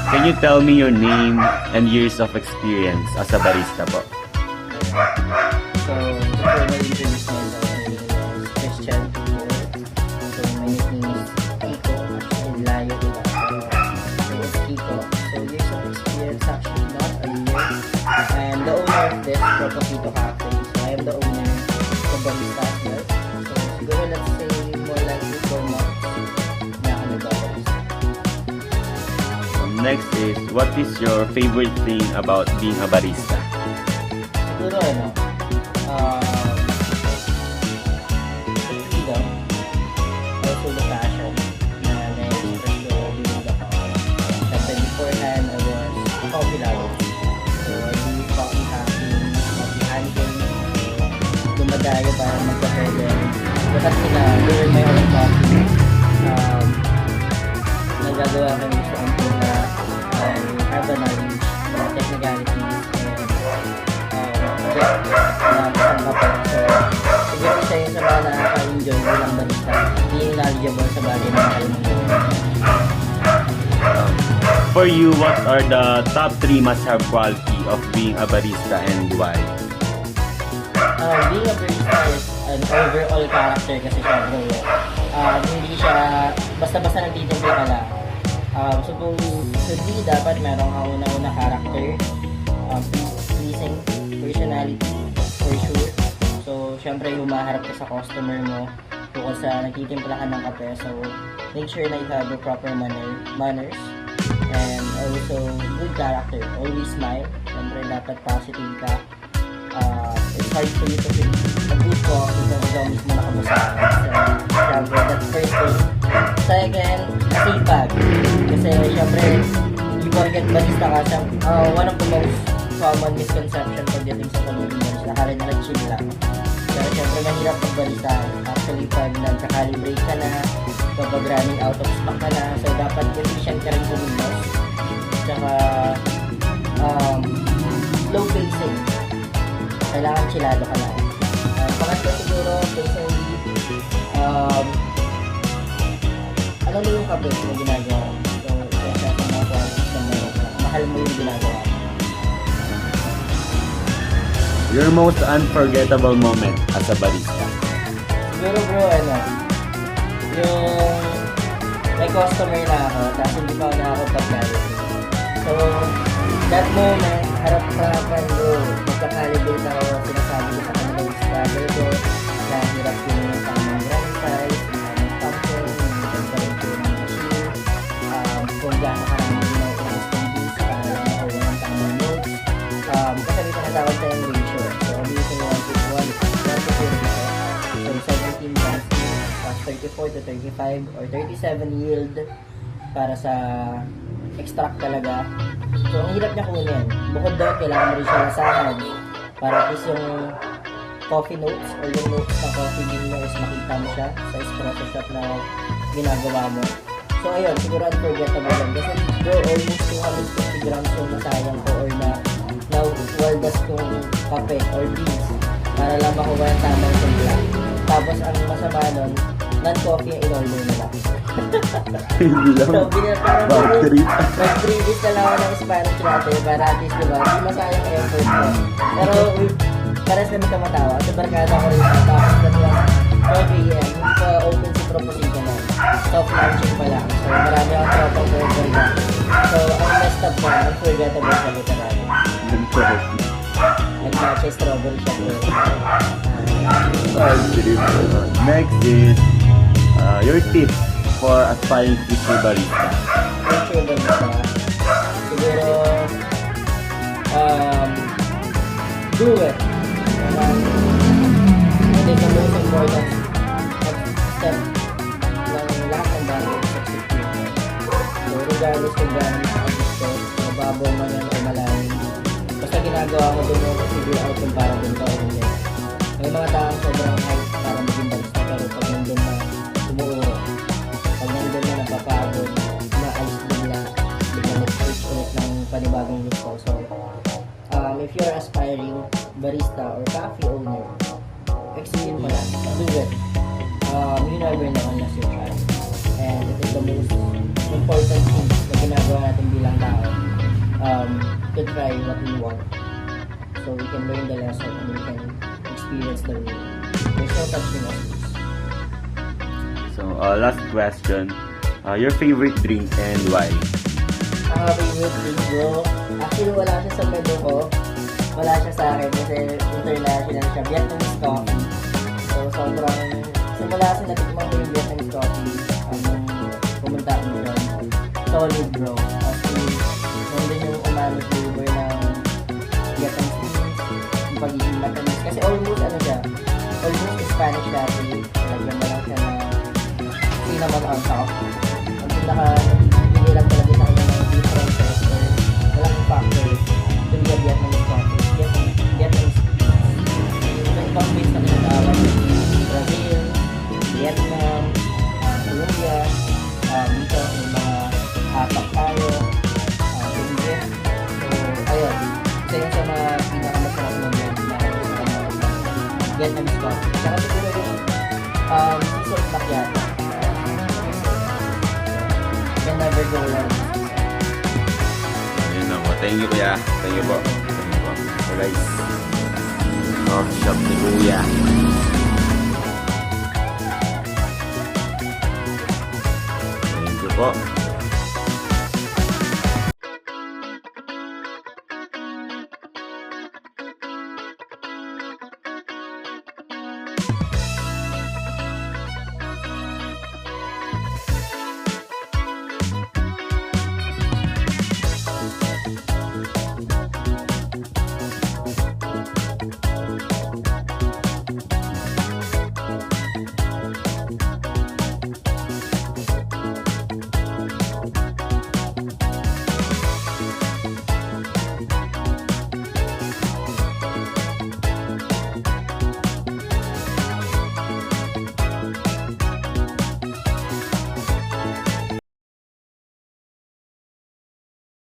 Can you tell me your name and years of experience as a barista po? So, before my introduce myself, my name is Christian Pierre. So, my nickname is Kiko. Actually, Layo diba? So, it's Kiko. So, years of experience, actually not a year. I am the owner of this Propofito Cafe. So, I am the owner of barista as well. So, siguro let's say more likely 4 months na ako nagbabarista. Next is, what is your favorite thing about being a barista? Siguro freedom, also the passion na na-express ko during the coffee. Siyempre beforehand, I was a coffee lover. So I do coffee hacking, coffee handling, dumadayo para magkape din. Kasi na during my own coffee, nagagawa ko yung something na I have the knowledge, technicalities, na isang kape. So, siguro isa yun sa mga nakaka-enjoy bilang barista. Being knowledgeable sa bagay na kaya mong gawin. For you, what are the top 3 must-have quality of being a barista and why? Being a barista is an overall character kasi siya, bro. Hindi siya basta-basta nagtitimpla ka lang. Should be dapat merong kauna-una character, pleasing personality for sure. So, syempre humaharap ka sa customer mo bukod sa nagtitimpla ka ng kape. So, make sure na you have the proper manners and also good character. Always smile. Syempre dapat positive ka. It's hard for you to feel a good coffee kung ikaw mismo nakamusahan. So, syempre, that's first thing. Second, sipag. Kasi syempre, you forget barista ka. One of the most common misconception pagdating sa pagiging barista, akala nila chill lang. Pero syempre mahirap pag barista. Actually pag nagka-calibrate ka na, kapag running out of stock ka na, so dapat efficient ka rin kumilos. Tsaka slow pacing. Kailangan chillado ka lang. Pangatlo siguro, personally, ano mo yung kape na ginagawa? So, isa siya sa mga qualities na mahal mo yung ginagawa. Your most unforgettable moment as a barista? Siguro bro, yung may customer na ako, tapos hindi pa ako nakakapag-calibrate. So, that moment, harap-harapan bro, magka-calibrate ako, sinasabi ko sa kanila yung struggle ko, nahirap yung tamang grind size, yung tamang function, yung temperature ng machine, kung gaano karami na gusto yung juice, para lang makuha ng tamang notes. Kasi may tinatawag tayong ratio. So, I'm using 1 to 4 ratio. So, 17 grams plus 34 to 35 or 37 yield para sa extract talaga. So, ang hirap niya kunin. Bukod doon, kailangan mo rin siya lasahan para at least yung coffee notes or yung notes ng coffee bean is makita mo siya sa espresso shop na ginagawa mo. So, ayun, siguro unforgettable lang. Kasi, bro, almost 250 grams yung nasayang ko or na waldas kong kape or beans para lang makuha yung tamang timpla. Tapos, ang masama nun, non-coffee yung in-order nila. Hindi lang. So, parang Battery. nag-previous na lang ako ng Spanish latte para at least, diba, hindi masayang effort ko. Pero, pares kami kamatawa. Sa barkada ko rin, tapos that was 12 a.m. Open si Propofito na. Soft launching pa lang. So, marami akong tropang burger na. So, ang messed up na, unforgettable sa literally. Nag-matcha strawberry siya po. Next is, your tips for aspiring future barista. Future barista. Siguro, do it. I think the most important step ng lahat ng bagay is execution. So, regardless kung gano'n nakagusto, mababaw man yan o malalim, basta ginagawa mo doon mo figure out kung para doon ka o hindi. May mga taong sobrang hype para maging barista, pero pag nandun na umuuro, pag nandun na napapagod, naalis bigla nag-switch ulit ng panibagong gusto. So, if you're aspiring barista or coffee owner, execute mo lang, do it. You never know unless you try. And it is the most important thing na ginagawa natin bilang tao, to try what we want. So we can learn the lesson and we can experience the meaning. There's no such thing as this. So, last question. Your favorite drink and why? Favorite drink, bro. Actually, wala siya sa menu ko. Wala siya sa akin kasi international siya. Vietnamese coffee. So, sobrang... Simula sa natikman ko yung Vietnamese coffee. Nung pumunta ako dyan. Solid, bro. Actually, nandun yung umami flavor ng Vietnamese beans. Yung pagiging matamis. Kasi almost ano siya. Almost Spanish latte. Lagyan mo lang siya ng cinnamon on top. Ang pinaka-bigay lang talaga sa kanya ng differences or walang factors yung Vietnamese coffee. Vietnamese yung ibang base na tinatawag Brazil, Vietnam, Colombia, dito yung mga atak tayo, India. So, ayun. Isa yun sa mga pinakamasarap na Vietnamese coffee. Saka siguro yung seasoned macchiato. Can never go wrong. Ayun lang po. Thank you, kuya. Thank you po. Thank you po. Alright. Coffee shop ni kuya.